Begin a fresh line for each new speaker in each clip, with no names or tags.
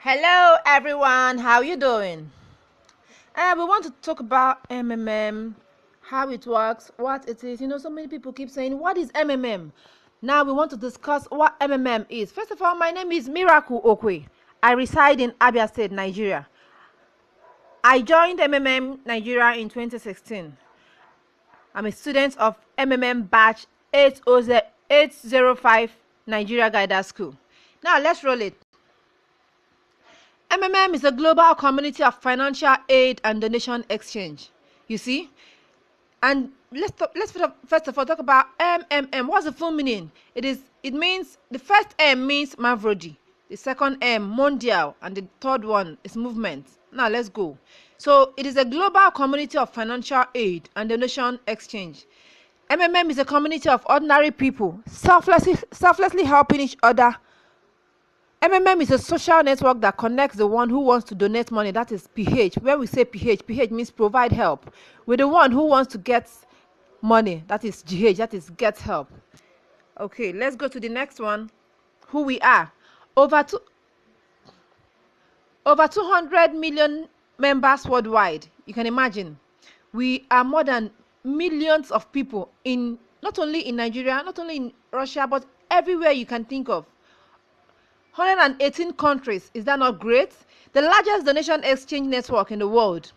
Hello everyone, how you doing? We want to talk about MMM, how it works, what it is. So many people keep saying, what is MMM? Now we want to discuss what MMM is. First of all, my name is Miracle Okwey. I reside in Abia State, Nigeria. I joined MMM Nigeria in 2016. I'm a student of MMM batch 805 Nigeria Guidance School. Now let's roll it. MMM is a global community of financial aid and donation exchange. You see? And let's first of all talk about MMM. What's the full meaning? It means the first M means Mavrodi, the second M mondial, and the third one is movement. Now let's go. So it is a global community of financial aid and donation exchange. MMM is a community of ordinary people selflessly helping each other. MMM is a social network that connects the one who wants to donate money, that is PH. When we say PH means provide help, with the one who wants to get money, that is GH, that is get help. Okay, let's go to the next one. Who we are. Over 200 million members worldwide. You can imagine. We are more than millions of people in not only in Nigeria, not only in Russia, but everywhere you can think of. 118 countries. Is that not great? The largest donation exchange network in the world.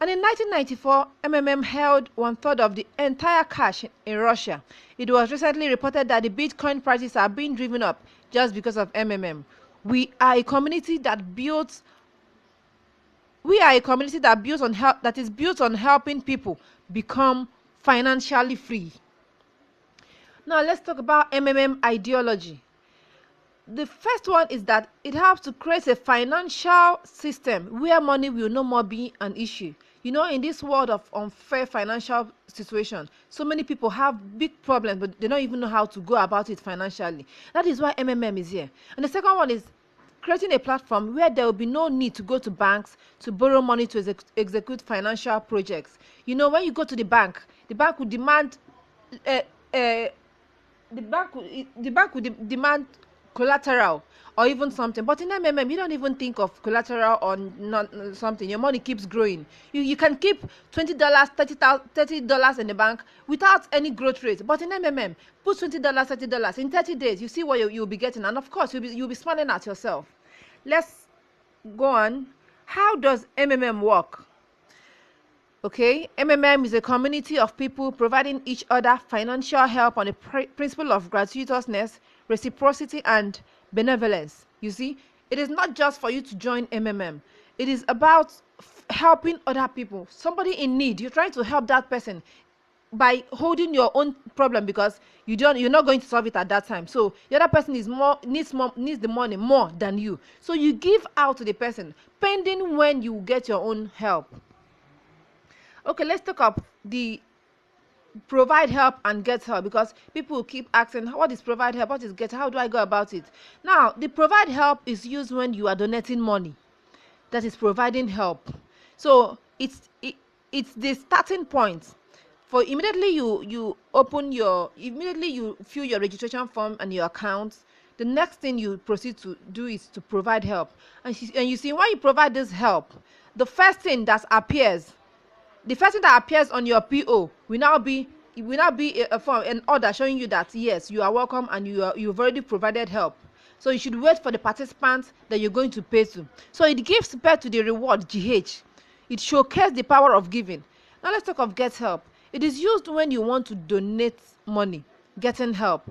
And in 1994, MMM held 1/3 of the entire cash in Russia. It was recently reported that the Bitcoin prices are being driven up just because of MMM. We are a community that is built on helping people become financially free. Now let's talk about MMM ideology. The first one is that it helps to create a financial system where money will no more be an issue. In this world of unfair financial situation, so many people have big problems, but they don't even know how to go about it financially. That is why MMM is here. And the second one is creating a platform where there will be no need to go to banks to borrow money to execute financial projects. When you go to the bank will demand demand collateral or even something, but in MMM you don't even think of collateral or not something. Your money keeps growing. You can keep $20, $30 in the bank without any growth rate, but in MMM put $20, $30 in 30 days, you see what you'll be getting, and of course you'll be smiling at yourself. Let's go on. How does MMM work? Okay, MMM is a community of people providing each other financial help on the principle of gratuitousness, reciprocity, and benevolence. You see, it is not just for you to join MMM. It is about helping other people. Somebody in need, you're trying to help that person by holding your own problem because you're not going to solve it at that time. So the other person needs the money more than you. So you give out to the person pending when you get your own help. Okay, let's talk up the provide help and get help, because people keep asking, what is provide help, what is get, how do I go about it? Now, the provide help is used when you are donating money. That is providing help. So it's the starting point. For immediately you fill your registration form and your account. The next thing you proceed to do is to provide help. And you see, when you provide this help, the first thing that appears on your PO will now be a form, an order showing you that yes, you are welcome and you've already provided help. So you should wait for the participants that you're going to pay to. So it gives birth to the reward GH. It showcases the power of giving. Now let's talk of get help. It is used when you want to donate money, getting help.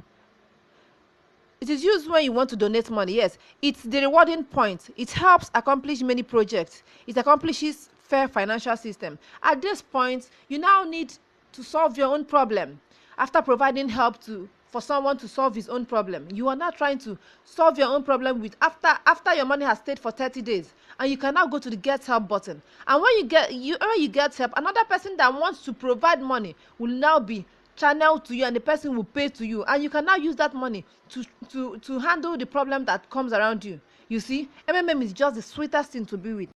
It is used when you want to donate money. Yes, it's the rewarding point. It helps accomplish many projects. It accomplishes fair financial system. At this point, you now need to solve your own problem. After providing help for someone to solve his own problem, you are now trying to solve your own problem after your money has stayed for 30 days, and you can now go to the get help button. And when you get help, another person that wants to provide money will now be channeled to you, and the person will pay to you, and you can now use that money to handle the problem that comes around you. You see, MMM is just the sweetest thing to be with.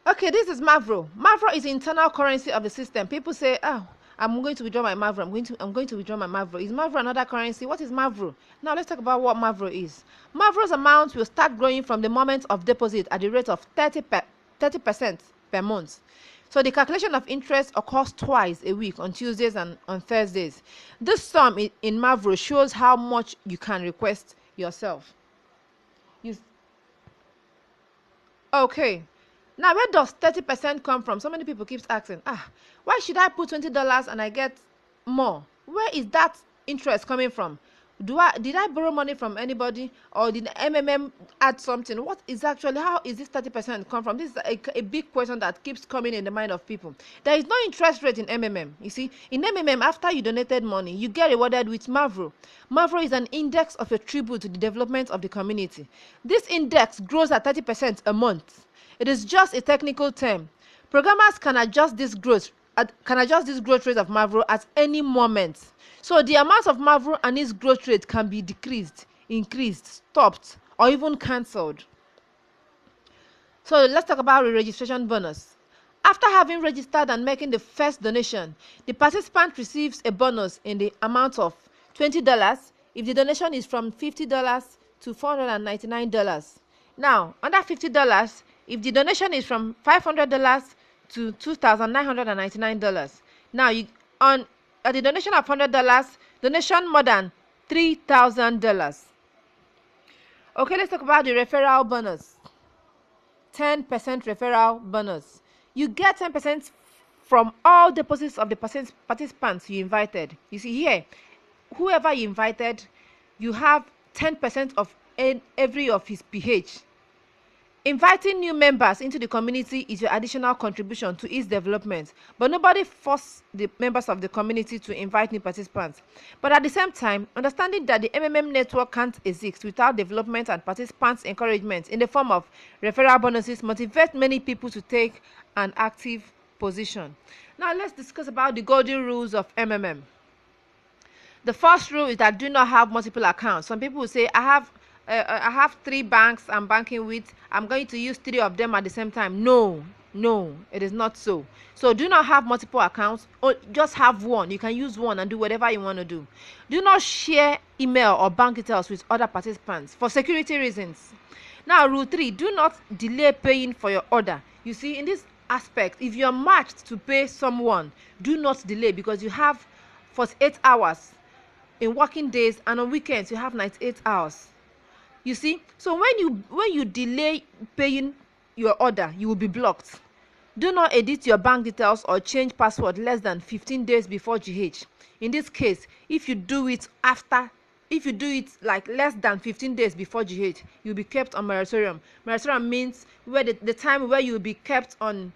Okay, this is Mavro. Mavro is the internal currency of the system. People say, oh, I'm going to withdraw my Mavro. I'm going to withdraw my Mavro. Is Mavro another currency? What is Mavro? Now let's talk about what Mavro is. Mavro's amount will start growing from the moment of deposit at the rate of 30% per month. So the calculation of interest occurs twice a week, on Tuesdays and on Thursdays. This sum in Mavro shows how much you can request yourself. Okay. Now, where does 30% come from? So many people keep asking, why should I put $20 and I get more? Where is that interest coming from? Did I borrow money from anybody, or did MMM add something? What is actually, how is this 30% come from? This is a big question that keeps coming in the mind of people. There is no interest rate in MMM. You see, in MMM, after you donated money, you get rewarded with Mavro. Mavro is an index of a tribute to the development of the community. This index grows at 30% a month. It is just a technical term. Programmers can adjust this growth rate of Mavro at any moment. So the amount of Mavro and its growth rate can be decreased, increased, stopped, or even cancelled. So let's talk about re-registration bonus. After having registered and making the first donation, the participant receives a bonus in the amount of $20 if the donation is from $50 to $499. Now, under $50, if the donation is from $500 to $2,999. Now, at the donation of $100, donation more than $3,000. Okay, let's talk about the referral bonus. 10% referral bonus. You get 10% from all deposits of the participants you invited. You see here, whoever you invited, you have 10% of every of his PH. Inviting new members into the community is your additional contribution to its development, but nobody forces the members of the community to invite new participants. But at the same time, understanding that the MMM network can't exist without development and participants' encouragement in the form of referral bonuses motivates many people to take an active position. Now let's discuss about the golden rules of MMM. The first rule is that do not have multiple accounts. Some people will say, I have 3 banks I'm banking with. I'm going to use 3 of them at the same time. No, it is not so. So do not have multiple accounts, or just have one. You can use one and do whatever you want to do. Do not share email or bank details with other participants for security reasons. Now, rule 3, do not delay paying for your order. You see, in this aspect, if you are matched to pay someone, do not delay, because you have 48 hours in working days, and on weekends you have 98 hours. You see, so when you delay paying your order, you will be blocked. Do not edit your bank details or change password less than 15 days before GH. In this case, if you do it like less than 15 days before GH, you'll be kept on moratorium. Moratorium means where the time where you'll be kept on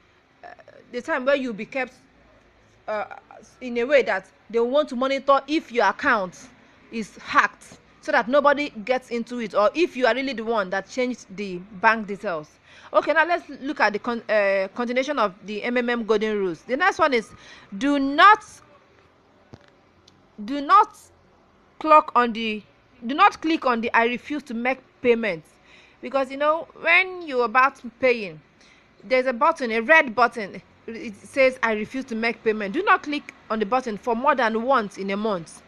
in a way that they want to monitor if your account is hacked, so that nobody gets into it, or if you are really the one that changed the bank details. Okay, now let's look at the continuation of the MMM golden rules. The next one is do not click on the I refuse to make payments, because you know when you're about paying, there's a button, a red button. It says I refuse to make payment. Do not click on the button for more than once in a month.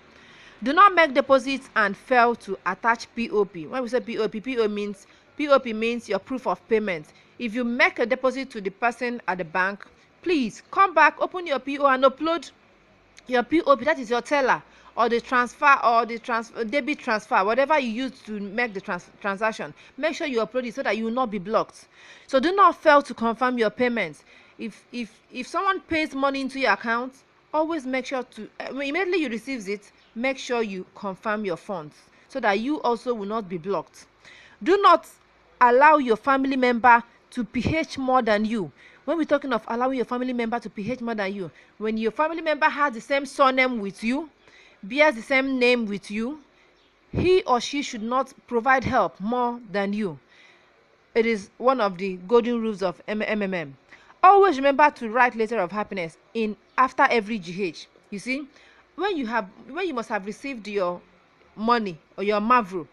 Do not make deposits and fail to attach POP. When we say POP means your proof of payment. If you make a deposit to the person at the bank, please come back, open your PO and upload your POP. That is your teller, or the transfer, or the debit transfer, whatever you use to make the transaction. Make sure you upload it so that you will not be blocked. So do not fail to confirm your payments. If someone pays money into your account, always make sure to immediately you receive it, make sure you confirm your funds so that you also will not be blocked. Do not allow your family member to PH more than you. When we're talking of allowing your family member to PH more than you, when your family member has the same surname with you, bears the same name with you, he or she should not provide help more than you. It is one of the golden rules of MMM. Always remember to write letter of happiness in after every GH. You see, when you must have received your money or your Mavro,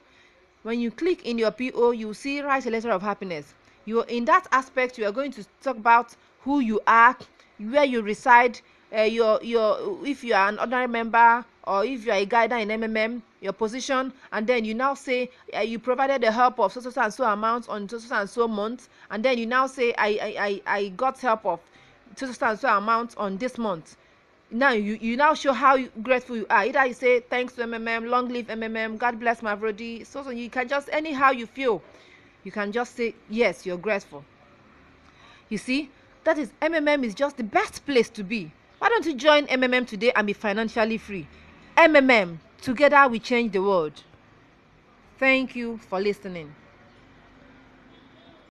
when you click in your PO, you see write a letter of happiness. In that aspect, you are going to talk about who you are, where you reside, if you are an ordinary member, or if you are a guider in MMM, your position, and then you now say you provided the help of so and so amount on so and so month, and then you now say I got help of so and so amount on this month. Now you now show how grateful you are. Either you say thanks to MMM, long live MMM, God bless my Brody. So you can just, anyhow you feel, you can just say yes, you're grateful. You see, that is, MMM is just the best place to be. Why don't you join MMM today and be financially free? MMM, together we change the world. Thank you for listening.